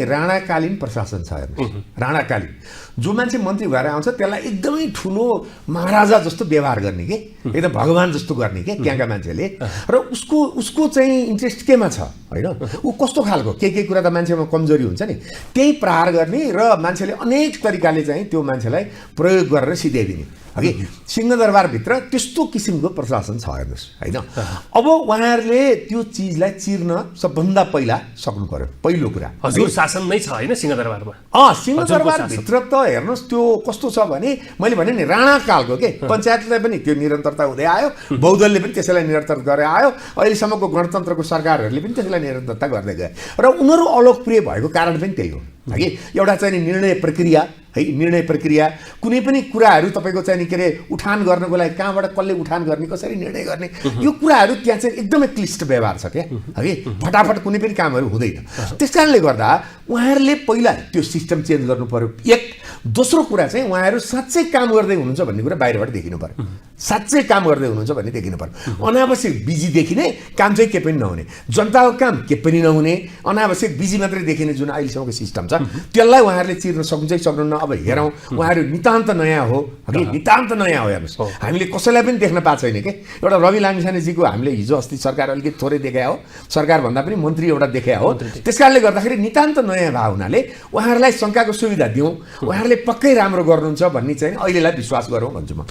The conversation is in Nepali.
राणाकालीन प्रशासन छ हेर्नुहोस्, राणाकालीन जो मान्छे मन्त्री भएर आउँछ त्यसलाई एकदमै ठुलो महाराजा जस्तो व्यवहार गर्ने के, एकदम भगवान जस्तो गर्ने के त्यहाँका मान्छेले। र उसको चाहिँ इन्ट्रेस्ट केमा छ होइन, ऊ कस्तो खालको के कुरा त मान्छेमा कमजोरी हुन्छ नि त्यही प्रहार गर्ने र मान्छेले अनेक तरिकाले चाहिँ त्यो मान्छेलाई प्रयोग गरेर सिध्याइदिने। हगि सिंहदरबारभित्र त्यस्तो किसिमको प्रशासन छ हेर्नुहोस् होइन। अब उहाँहरूले त्यो चिजलाई चिर्न सबभन्दा पहिला सक्नु पर्यो। पहिलो कुरा हजुर शासन नै छ होइन सिंहदरबारमा। सिंहदरबारभित्र त हेर्नुहोस् त्यो कस्तो छ भने मैले भने नि राणाकालको के पञ्चायतलाई पनि त्यो निरन्तरता हुँदै आयो, बौद्धले पनि त्यसैलाई निरन्तर गरेर आयो, अहिलेसम्मको गणतन्त्रको सरकारहरूले पनि त्यसलाई निरन्तरता गर्दै गए र उनीहरू अलोकप्रिय भएको कारण पनि त्यही हो। हगि एउटा चाहिँ निर्णय प्रक्रिया है, निर्णय प्रक्रिया कुनै पनि कुराहरू तपाईँको चाहिँ के अरे उठान गर्नको लागि कहाँबाट कसले उठान गर्ने, कसरी निर्णय गर्ने, यो कुराहरू त्यहाँ चाहिँ एकदमै क्लिष्ट व्यवहार छ क्या। हगि फटाफट कुनै पनि कामहरू हुँदैन। त्यस कारणले गर्दा उहाँहरूले पहिला त्यो सिस्टम चेन्ज गर्नु पर्यो। एक दोस्रो कुरा चाहिँ उहाँहरू साँच्चै काम गर्दै हुनुहुन्छ भन्ने कुरा बाहिरबाट देखिनु पर्यो। साँच्चै काम गर्दै हुनुहुन्छ भन्ने देखिनु पर्यो। अनावश्यक बिजी देखिने काम चाहिँ के पनि नहुने, जनताको काम के पनि नहुने, अनावश्यक बिजी मात्रै देखिने जुन अहिलेसम्मको सिस्टम छ त्यसलाई उहाँहरूले चिर्न सक्नुहुन्छ कि सक्नुहुन्न अब हेरौँ। उहाँहरू नितान्त नयाँ हो, हगि नितान्त नयाँ हो हेर्नुहोस्। हामीले कसैलाई पनि देख्न पाएको छैन कि एउटा रवि लामिछानेजीको हामीले हिजो अस्ति सरकार अलिकति थोरै देखा हो, सरकारभन्दा पनि मन्त्री एउटा देखा हो। त्यस कारणले गर्दाखेरि नितान्त नयाँ भए हुनाले उहाँहरूलाई शङ्काको सुविधा दिउँ, उहाँहरूले पक्कै राम्रो गर्नुहुन्छ भन्ने चाहिँ अहिलेलाई विश्वास गरौँ भन्छु म।